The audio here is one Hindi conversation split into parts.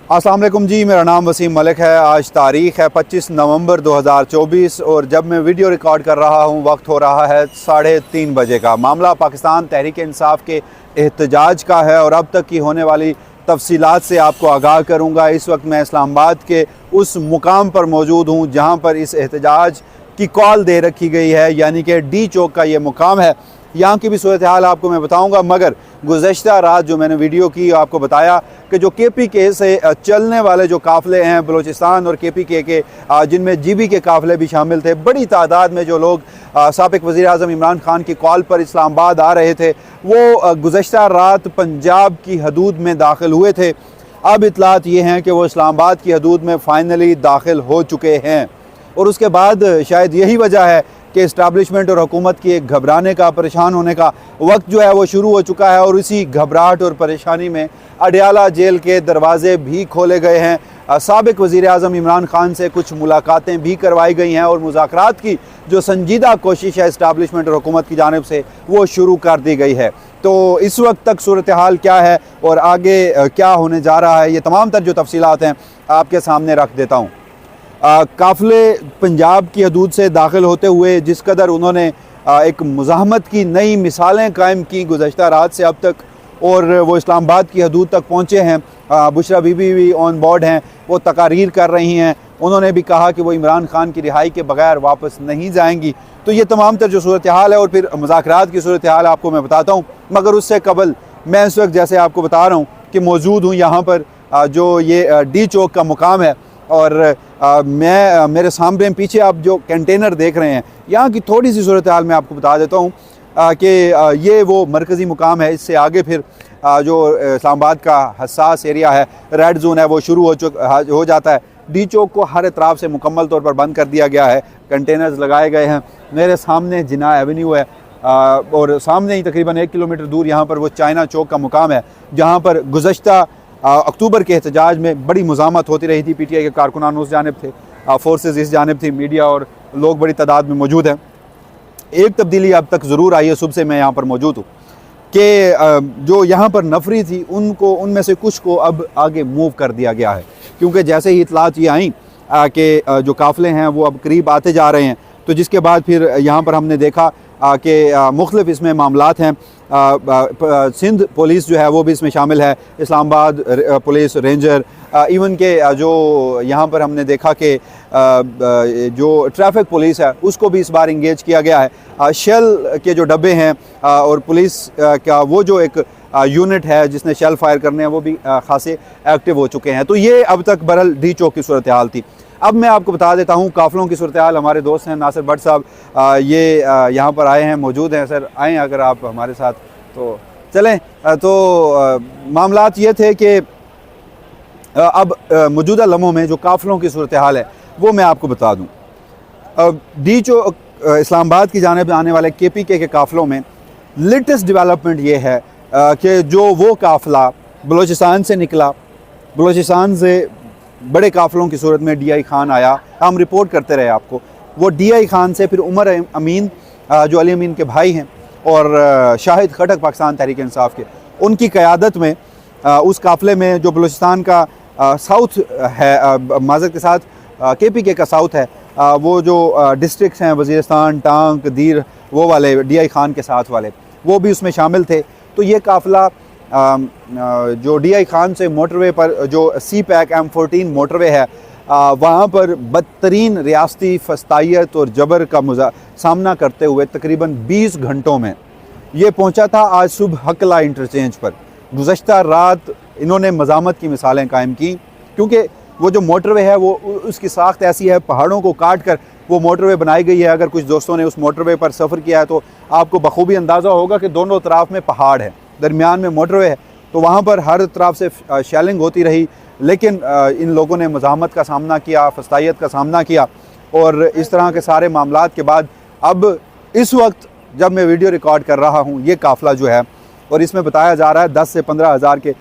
अस्सलाम वालेकुम जी, मेरा नाम वसीम मलिक है। आज तारीख़ है 25 नवंबर 2024 और जब मैं वीडियो रिकॉर्ड कर रहा हूँ वक्त हो रहा है 3:30 बजे का। मामला पाकिस्तान तहरीक इंसाफ के एहतजाज का है और अब तक की होने वाली तफसीलात से आपको आगाह करूँगा। इस वक्त मैं इस्लामाबाद के उस मुकाम पर मौजूद हूँ जहाँ पर इस एहतजाज की कॉल दे रखी गई है, यानी कि डी चौक का ये मुकाम है। यहाँ की भी सूरत हाल आपको मैं बताऊँगा, मगर गुज़श्ता रात जो मैंने वीडियो की आपको बताया कि जो KPK से चलने वाले जो काफ़िले हैं बलूचिस्तान और KPK के जिनमें GB के काफ़िले भी शामिल थे, बड़ी तादाद में जो लोग साबिक़ वज़ीर-ए-आज़म इमरान खान की कॉल पर इस्लामाबाद आ रहे थे वो गुज़श्ता रात पंजाब की हदूद में दाखिल हुए थे। अब इतलात ये हैं कि वो इस्लामाबाद की हदूद में फ़ाइनली दाखिल हो चुके हैं और उसके बाद शायद यही वजह है कि इस्टाब्लिशमेंट और हुकूमत की एक घबराने का, परेशान होने का वक्त जो है वो शुरू हो चुका है और इसी घबराहट और परेशानी में अडयाला जेल के दरवाज़े भी खोले गए हैं। साबिक़ वज़ीर-ए-आज़म इमरान खान से कुछ मुलाकातें भी करवाई गई हैं और मुज़ाकरात की जो संजीदा कोशिश है इस्टाब्लिशमेंट और हुकूमत की जानिब से वो शुरू कर दी गई है। तो इस वक्त तक सूरत हाल क्या है और आगे क्या होने जा रहा है, ये तमाम तर जो तफसीलात हैं आपके सामने रख देता हूँ। काफ़िले पंजाब की हदूद से दाखिल होते हुए जिस कदर उन्होंने एक मुज़ाहमत की नई मिसालें कायम की गुज़श्ता रात से अब तक, और वो इस्लामाबाद की हदूद तक पहुँचे हैं। बुशरा बीबी भी ऑन बोर्ड हैं, वो तकारीर कर रही हैं। उन्होंने भी कहा कि वो इमरान खान की रिहाई के बगैर वापस नहीं जाएंगी। तो ये तमाम तर जो सूरत हाल है और फिर मुज़ाकरात की सूरत हाल आपको मैं बताता हूँ, मगर उससे कबल मैं इस वक्त जैसे आपको बता रहा हूँ कि मौजूद हूँ यहाँ पर जो ये डी चौक का मुकाम है और मैं मेरे सामने पीछे आप जो कंटेनर देख रहे हैं, यहाँ की थोड़ी सी सूरत हाल मैं आपको बता देता हूँ कि ये वो मरकज़ी मुकाम है। इससे आगे फिर जो इस्लामाबाद का हसास एरिया है, रेड जोन है, वो शुरू हो जाता है। डी चौक को हर तरफ से मुकम्मल तौर पर बंद कर दिया गया है, कंटेनर्स लगाए गए हैं। मेरे सामने जिना एवेन्यू है और सामने ही तकरीबन 1 किलोमीटर दूर यहाँ पर वो चाइना चौक का मुकाम है, जहाँ पर गुज़श्ता अक्टूबर के एहतजाज में बड़ी मुज़ामत होती रही थी। PTI के कारकुनान उस जानिब थे, फोर्सेस इस जानिब थी, मीडिया और लोग बड़ी तादाद में मौजूद हैं। एक तब्दीली अब तक ज़रूर आई है, सुबह से मैं यहाँ पर मौजूद हूँ, कि जो यहाँ पर नफरी थी उनमें से कुछ को अब आगे मूव कर दिया गया है, क्योंकि जैसे ही इतलात ये आई कि जो काफ़िले हैं वो अब करीब आते जा रहे हैं, तो जिसके बाद फिर यहाँ पर हमने देखा कि मुख्तलिफ इसमें मामलात हैं। सिंध पुलिस जो है वो भी इसमें शामिल है, इस्लामाबाद पुलिस, रेंजर, इवन के जो यहाँ पर हमने देखा कि जो ट्रैफिक पुलिस है उसको भी इस बार इंगेज किया गया है। शेल के जो डब्बे हैं और पुलिस का वो जो एक यूनिट है जिसने शेल फायर करने हैं वो भी खासे एक्टिव हो चुके हैं। तो ये अब तक बहरहाल डी चौक की सूरत हाल थी। अब मैं आपको बता देता हूँ काफ़िलों की सूरत हाल। हमारे दोस्त हैं नासिर भट्ट साहब, ये यहाँ पर आए हैं, मौजूद हैं। सर आएँ अगर आप हमारे साथ तो चलें। तो मामलात ये थे कि अब मौजूदा लम्हों में जो काफ़िलों की सूरत हाल है वो मैं आपको बता दूँ। डी चौक इस्लामाबाद की जानिब आने वाले KPK के काफ़िलों में लेटेस्ट डेवलपमेंट ये है कि जो वो काफ़िला बलूचिस्तान से निकला, बलूचिस्तान से बड़े काफ़िलों की सूरत में DI खान आया, हम रिपोर्ट करते रहे आपको। वो DI खान से फिर उमर अमीन जो अली अमीन के भाई हैं और शाहिद खटक पाकिस्तान तहरीक इंसाफ के, उनकी क़यादत में उस काफ़िले में जो बलूचिस्तान का साउथ है, माज़रत के साथ KPK का साउथ है, वो जो डिस्ट्रिक्ट्स हैं वज़ीरिस्तान, टांग, दीर, वो वाले DI खान के साथ वाले, वो भी उसमें शामिल थे। तो ये काफ़िला जो DI खान से मोटरवे पर जो CPAC M14 मोटरवे है, वहाँ पर बदतरीन रियासती फस्तायत और जबर का सामना करते हुए तकरीबन 20 घंटों में ये पहुँचा था आज सुबह हकला इंटरचेंज पर। गुज़श्ता रात इन्होंने मज़ामत की मिसालें कायम की, क्योंकि वो जो मोटरवे है वो उसकी साख्त ऐसी है, पहाड़ों को काट कर वो मोटरवे बनाई गई है। अगर कुछ दोस्तों ने उस मोटरवे पर सफ़र किया है तो आपको बखूबी अंदाज़ा होगा कि दोनों तरफ में पहाड़ है, दरमियान में मोटरवे है, तो वहाँ पर हर तरफ से शेलिंग होती रही। लेकिन इन लोगों ने मज़ाहमत का सामना किया, फस्तायत का सामना किया और इस तरह के सारे मामलात के बाद अब इस वक्त जब मैं वीडियो रिकॉर्ड कर रहा हूँ ये काफ़िला जो है, और इसमें बताया जा रहा है 10 से 15 हज़ार के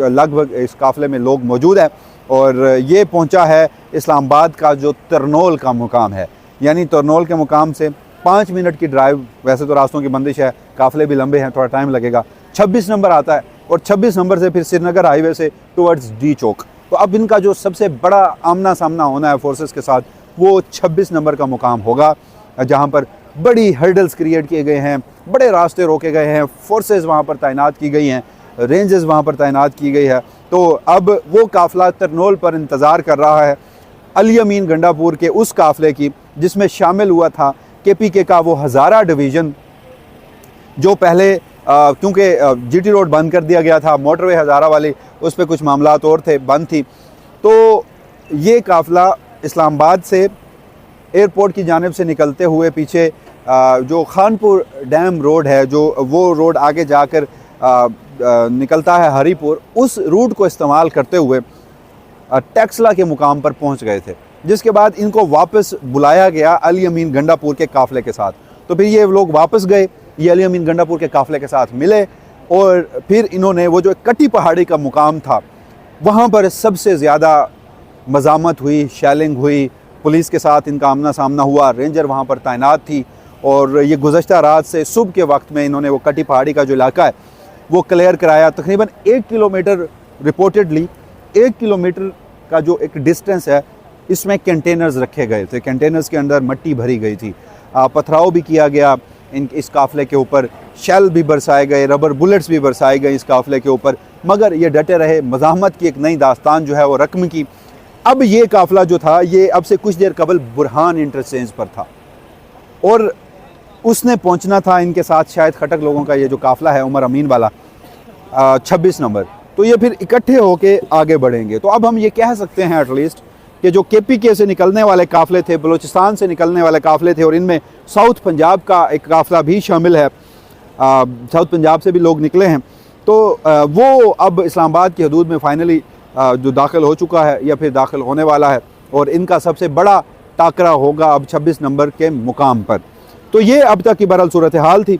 लगभग इस काफ़िले में लोग मौजूद हैं और ये पहुँचा है इस्लामाबाद का जो तरनोल का मुकाम है। यानी तरनोल के मुकाम से 5 मिनट की ड्राइव, वैसे तो रास्तों की बंदिश है, काफ़िले भी लंबे हैं, थोड़ा टाइम लगेगा। 26 नंबर आता है और 26 नंबर से फिर श्रीनगर हाईवे से टुवर्ड्स डी चौक, तो अब इनका जो सबसे बड़ा आमना सामना होना है फोर्सेस के साथ वो 26 नंबर का मुकाम होगा, जहाँ पर बड़ी हर्डल्स क्रिएट किए गए हैं, बड़े रास्ते रोके गए हैं, फोर्सेस वहाँ पर तैनात की गई हैं, रेंजेस वहाँ पर तैनात की गई है। तो अब वो काफ़िला तरनोल पर इंतज़ार कर रहा है अली अमीन गंडापुर के उस काफ़िले की जिसमें शामिल हुआ था KPK का वो हज़ारा डिवीज़न, जो पहले क्योंकि GT रोड बंद कर दिया गया था, मोटरवे हज़ारा वाली उस पर कुछ मामलात और थे, बंद थी। तो ये काफ़िला इस्लामाबाद से एयरपोर्ट की जानिब से निकलते हुए पीछे जो खानपुर डैम रोड है, जो वो रोड आगे जाकर निकलता है हरीपुर, उस रूट को इस्तेमाल करते हुए टेक्सला के मुकाम पर पहुंच गए थे, जिसके बाद इनको वापस बुलाया गया अली अमीन गंडापुर के काफ़िले के साथ। तो फिर ये लोग वापस गए, ये अली अमीन गंडापुर के काफ़िले के साथ मिले और फिर इन्होंने वो जो कटी पहाड़ी का मुकाम था वहाँ पर सबसे ज़्यादा मज़ामत हुई, शेलिंग हुई, पुलिस के साथ इनका आमना सामना हुआ, रेंजर वहाँ पर तैनात थी और ये गुज़श्ता रात से सुबह के वक्त में इन्होंने वो कटी पहाड़ी का जो इलाका है वो क्लियर कराया। तकरीबन 1 किलोमीटर रिपोर्टेडली 1 किलोमीटर का जो एक डिस्टेंस है इसमें कंटेनर्स रखे गए थे, कंटेनर्स के अंदर मिट्टी भरी गई थी, पथराव भी किया गया इस काफ़िले के ऊपर, शेल भी बरसाए गए, रबर बुलेट्स भी बरसाए गए इस काफ़िले के ऊपर, मगर ये डटे रहे। मज़ाहमत की एक नई दास्तान जो है वो रकम की। अब ये काफ़िला जो था ये अब से कुछ देर कबल बुरहान इंटरचेंज पर था और उसने पहुंचना था इनके साथ शायद खटक लोगों का ये जो काफ़िला है उमर अमीन वाला 26 नंबर, तो ये फिर इकट्ठे होके आगे बढ़ेंगे। तो अब हम ये कह सकते हैं एटलीस्ट कि जो KPK से निकलने वाले काफ़िले थे, बलूचिस्तान से निकलने वाले काफ़िले थे और इनमें साउथ पंजाब का एक काफ़िला भी शामिल है, साउथ पंजाब से भी लोग निकले हैं, तो वो अब इस्लामाबाद की हदूद में फ़ाइनली जो दाखिल हो चुका है या फिर दाखिल होने वाला है और इनका सबसे बड़ा टाकरा होगा अब 26 नंबर के मुकाम पर। तो ये अब तक की बहरहाल सूरत हाल थी।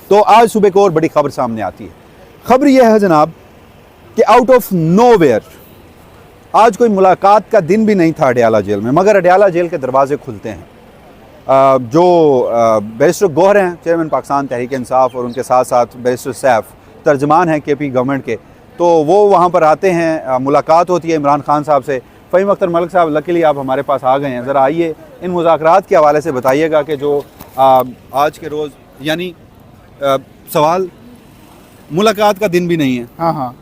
तो आज सुबह को और बड़ी खबर सामने आती है। खबर यह है जनाब कि आउट ऑफ नोवेयर आज कोई मुलाकात का दिन भी नहीं था अडयाला जेल में, मगर अडयाला जेल के दरवाजे खुलते हैं। जो बैरिस्टर गौहर हैं, चेयरमैन पाकिस्तान तहरीक इंसाफ, और उनके साथ साथ बैरिस्टर सैफ तर्जमान हैं KP गवर्नमेंट के, तो वो वहाँ पर आते हैं, मुलाकात होती है इमरान खान साहब से। फ़हीम अख्तर मलिक साहब लकीली आप हमारे पास आ गए हैं, ज़रा आइए इन मुज़ाकरात के हवाले से बताइएगा कि जो आज के रोज़ यानी सवाल मुलाकात का दिन भी नहीं है। हाँ,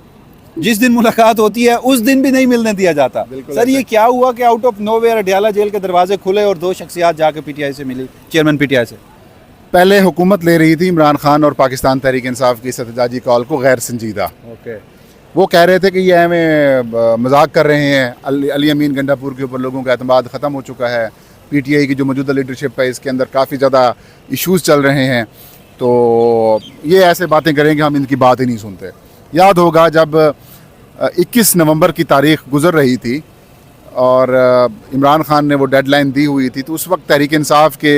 जिस दिन मुलाकात होती है उस दिन भी नहीं मिलने दिया जाता। सर ये क्या हुआ कि out of nowhere Adiala jail के दरवाजे खुले और 2 शख्सियात जाकर PTI से मिली, चेयरमैन PTI से? पहले हुकूमत ले रही थी इमरान खान और पाकिस्तान तहरीक इंसाफ की सतजाजी कॉल को गैर संजीदा। ओके, वो कह रहे थे कि ये हमें मजाक कर रहे हैं, अली अमीन गंडापुर के ऊपर लोगों का एतमाद ख़त्म हो चुका है, PTI की जो मौजूदा लीडरशिप है इसके अंदर काफ़ी ज़्यादा इश्यूज़ चल रहे हैं, तो ये ऐसे बातें करेंगे, हम इनकी बात ही नहीं सुनते। याद होगा जब 21 नवंबर की तारीख गुजर रही थी और इमरान खान ने वो डेडलाइन दी हुई थी, तो उस वक्त तहरीक इंसाफ के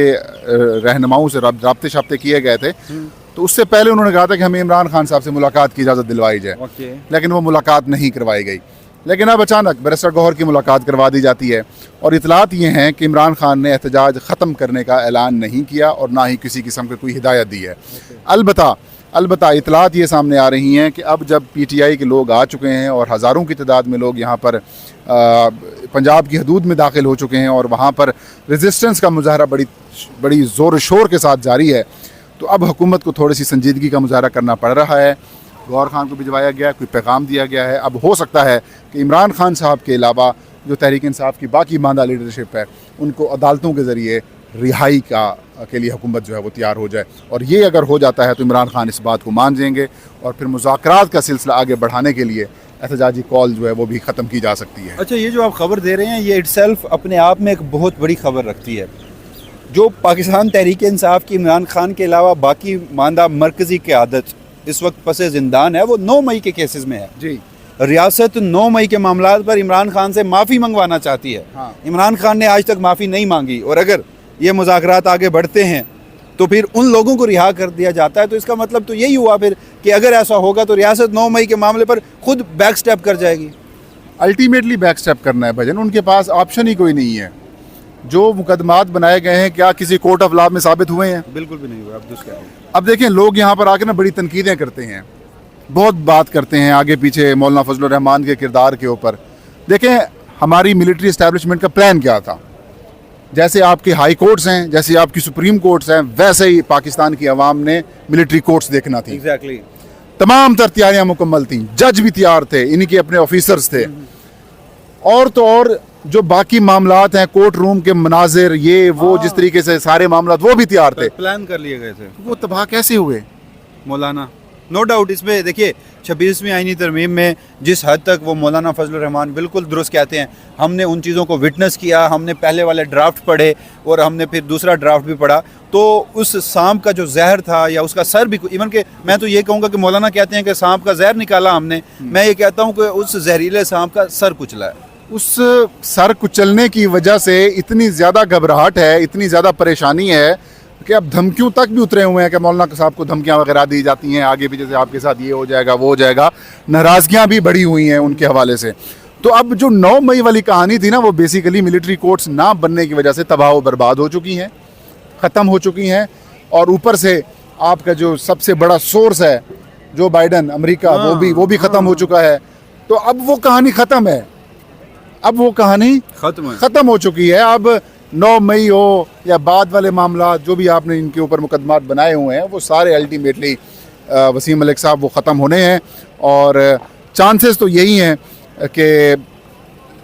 रहनुमाओं से राब्ते शाब्ते किए गए थे। तो उससे पहले उन्होंने कहा था कि हमें इमरान खान साहब से मुलाकात की इजाज़त दिलवाई जाए, लेकिन वो मुलाकात नहीं करवाई गई। लेकिन अब अचानक बैरिस्टर गौहर की मुलाकात करवा दी जाती है और इतलात ये हैं कि इमरान खान ने एहतजाज ख़त्म करने का ऐलान नहीं किया और ना ही किसी किस्म की कोई हिदायत दी है। अलबत्ता इतलात ये सामने आ रही हैं कि अब जब PTI के लोग आ चुके हैं और हज़ारों की तादाद में लोग यहाँ पर पंजाब की हदूद में दाखिल हो चुके हैं और वहाँ पर रेजिस्टेंस का मुजाहरा बड़ी ज़ोर शोर के साथ जारी है, तो अब हुकूमत को थोड़ी सी संजीदगी का मुजाहरा करना पड़ रहा है। गौहर खान को भिजवाया गया, कोई पैगाम दिया गया है। अब हो सकता है कि इमरान खान साहब के अलावा जो तहरीक इंसाफ की बाकी मांदा लीडरशिप है उनको अदालतों के ज़रिए रिहाई के लिए हुकूमत जो है वो तैयार हो जाए, और ये अगर हो जाता है तो इमरान खान इस बात को मान जाएंगे और फिर मुज़ाकरात का सिलसिला आगे बढ़ाने के लिए एहतजाजी कॉल जो है वो भी ख़त्म की जा सकती है। अच्छा, ये जो आप खबर दे रहे हैं ये इटसेल्फ अपने आप में एक बहुत बड़ी खबर रखती है। जो पाकिस्तान तहरीक इंसाफ की इमरान खान के अलावा बाकी मानदा मरकज़ी क़यादत इस वक्त पसे ज़िंदान है, वो 9 मई के केसेस में है जी। रियासत 9 मई के मामलात पर इमरान खान से माफ़ी मंगवाना चाहती है। हाँ। इमरान खान ने आज तक माफ़ी नहीं मांगी, और अगर ये मुज़ाकरात आगे बढ़ते हैं तो फिर उन लोगों को रिहा कर दिया जाता है। तो इसका मतलब तो यही हुआ फिर कि अगर ऐसा होगा तो रियासत 9 मई के मामले पर खुद बैक स्टेप कर जाएगी। अल्टीमेटली बैक स्टेप करना है भजन, उनके पास ऑप्शन ही कोई नहीं है। जो मुकदमात बनाए गए हैं क्या किसी कोर्ट ऑफ लॉ में साबित हुए हैं? बिल्कुल भी नहीं हुआ। अब देखें, लोग यहाँ पर आकर ना बड़ी तनकीदें करते हैं, बहुत बात करते हैं आगे पीछे मौलाना फजलुर रहमान के किरदार के ऊपर, देखें हमारी मिलिट्री इस्टेब्लिशमेंट का प्लान क्या था। जैसे आपके हाई कोर्ट्स हैं, जैसे आपकी सुप्रीम कोर्ट्स हैं, वैसे ही पाकिस्तान की आवाम ने मिलिट्री कोर्ट्स देखना थी। एग्जैक्टली। तमाम तर तैयारियां मुकम्मल थी, जज भी तैयार थे, इन्हीं के अपने ऑफिसर्स थे, और तो और जो बाकी मामलात हैं, कोर्ट रूम के मनाजिर, ये वो जिस तरीके से सारे मामलात वो भी तैयार थे। प्लान कर लिए गए थे। वो तबाह कैसे हुए मौलाना, नो डाउट इसमें देखिए 26वीं आईनी तरमीम में जिस हद तक वो मौलाना फजलुर रहमान बिल्कुल दुरुस्त कहते हैं, हमने उन चीज़ों को विटनेस किया, हमने पहले वाले ड्राफ्ट पढ़े और हमने फिर दूसरा ड्राफ्ट भी पढ़ा, तो उस सांप का जो जहर था या उसका सर भी, इवन के मैं तो ये कहूँगा कि मौलाना कहते हैं कि सांप का जहर निकाला हमने, मैं ये कहता हूँ कि उस जहरीले सांप का सर कुचला है। उस सर कुचलने की वजह से इतनी ज़्यादा घबराहट है, इतनी ज़्यादा परेशानी है कि अब धमकियों तक भी उतरे हुए हैं कि मौलाना साहब को धमकियां वगैरह दी जाती हैं, आगे पीछे से आपके साथ ये हो जाएगा वो हो जाएगा, नाराज़गियां भी बढ़ी हुई हैं उनके हवाले से। तो अब जो 9 मई वाली कहानी थी ना, वो बेसिकली मिलिट्री कोर्ट्स ना बनने की वजह से तबाह व बर्बाद हो चुकी हैं, ख़त्म हो चुकी हैं। और ऊपर से आपका जो सबसे बड़ा सोर्स है जो बाइडन अमेरिका, वो भी ख़त्म हो चुका है। तो अब वो कहानी ख़त्म है, अब वो कहानी ख़त्म हो चुकी है। अब 9 मई हो या बाद वाले मामला जो भी आपने इनके ऊपर मुकदमात बनाए हुए हैं, वो सारे अल्टीमेटली वसीम मलिक साहब वो ख़त्म होने हैं। और चांसेस तो यही हैं कि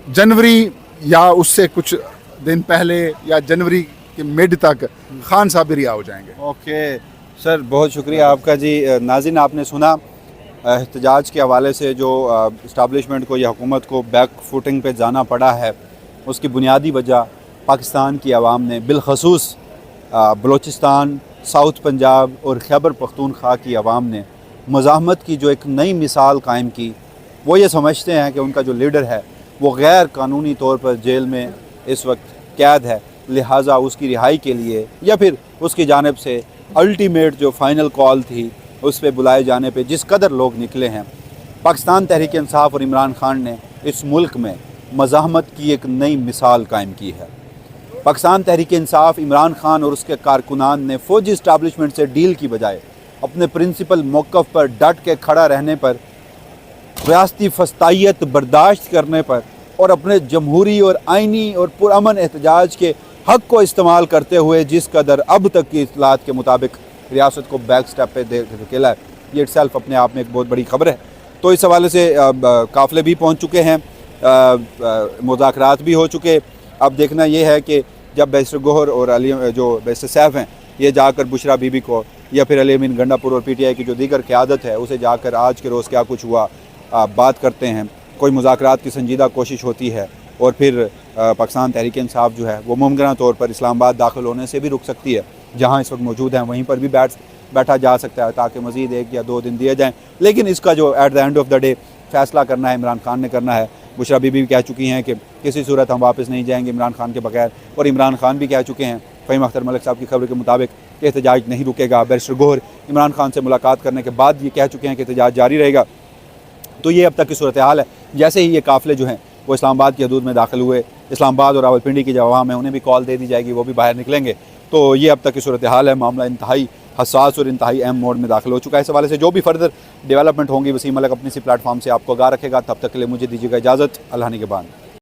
जनवरी या उससे कुछ दिन पहले या जनवरी के मिड तक खान साहब भी रिहा हो जाएंगे। ओके सर, बहुत शुक्रिया आपका जी। नाज़रीन, आपने सुना एहतजाज के हवाले से जो इस्टेब्लिशमेंट को या हुकूमत को बैक फुटिंग पे जाना पड़ा है, उसकी बुनियादी वजह पाकिस्तान की आवाम ने, बिलखसूस बलूचिस्तान, साउथ पंजाब और खैबर पख्तूनख्वा की आवाम ने मज़ाहमत की जो एक नई मिसाल कायम की। वो ये समझते हैं कि उनका जो लीडर है वो गैर कानूनी तौर पर जेल में इस वक्त कैद है, लिहाजा उसकी रिहाई के लिए या फिर उसकी जानिब से अल्टीमेट जो फ़ाइनल कॉल थी उस पर बुलाए जाने पे जिस कदर लोग निकले हैं, पाकिस्तान तहरीक इंसाफ और इमरान खान ने इस मुल्क में मज़ाहमत की एक नई मिसाल कायम की है। पाकिस्तान तहरीक इंसाफ, इमरान खान और उसके कारकुनान ने फ़ौजी इस्टेब्लिशमेंट से डील की बजाय अपने प्रिंसिपल मौक़िफ़ पर डट के खड़ा रहने पर, रियासती फस्तायत बर्दाश्त करने पर और अपने जमहूरी और आइनी और पुरअमन एहतजाज के हक़ को इस्तेमाल करते हुए जिस कदर अब तक की इत्तलात के मुताबिक रियासत को बैक स्टेप पे दे धकेला है, ये इटसेल्फ अपने आप में एक बहुत बड़ी खबर है। तो इस हवाले से काफ़िले भी पहुँच चुके हैं, मुज़ाकरात भी हो चुके। अब देखना ये है कि जब बैरिस्टर गोहर और अली जो बैरिस्टर सैफ हैं, ये जाकर बुशरा बीबी को या फिर अली अमीन गंडापुर और PTI की जो दीगर क़यादत है उसे जाकर आज के रोज़ क्या कुछ हुआ बात करते हैं, कोई मुज़ाकरात की संजीदा कोशिश होती है और फिर पाकिस्तान तहरीक इंसाफ जो है वो मुमकिन तौर पर इस्लामाबाद दाखिल होने से भी रुक सकती है। जहाँ इस वक्त मौजूद हैं वहीं पर भी बैठा जा सकता है ताकि मज़ीद 1 या 2 दिन दिए जाएँ। लेकिन इसका जो at the end of the day फ़ैसला करना है इमरान खान ने करना है। बुशरा बीबी भी कह चुकी हैं कि किसी सूरत हम वापस नहीं जाएंगे इमरान खान के बगैर, और इमरान खान भी कह चुके हैं फ़हीम अख्तर मलिक साहब की खबर के मुताबिक कि एहतजाज नहीं रुकेगा। बैरिस्टर गोहर इमरान खान से मुलाकात करने के बाद ये कह चुके हैं कि एहतजाज जारी रहेगा। तो ये अब तक की सूरत हाल है। जैसे ही ये काफ़िले जो हैं वो इस्लामाबाद की हदूद में दाखिल हुए, इस्लामाबाद और रावलपिंडी की जो अवाम है उन्हें भी कॉल दे दी जाएगी, वो भी बाहर निकलेंगे। तो ये अब तक की सूरत हाल है। मामला इंतहाई हसास और इंतहाई अहम मोड में दाखिल हो चुका है। इस हवाले से जो भी फर्दर डेवलपमेंट होंगी वसीम मलिक अपनी सी प्लेटफॉर्म से आपको आगाह रखेगा। तब तक के लिए मुझे दीजिएगा इजाज़त। अल्लाह निगहबान।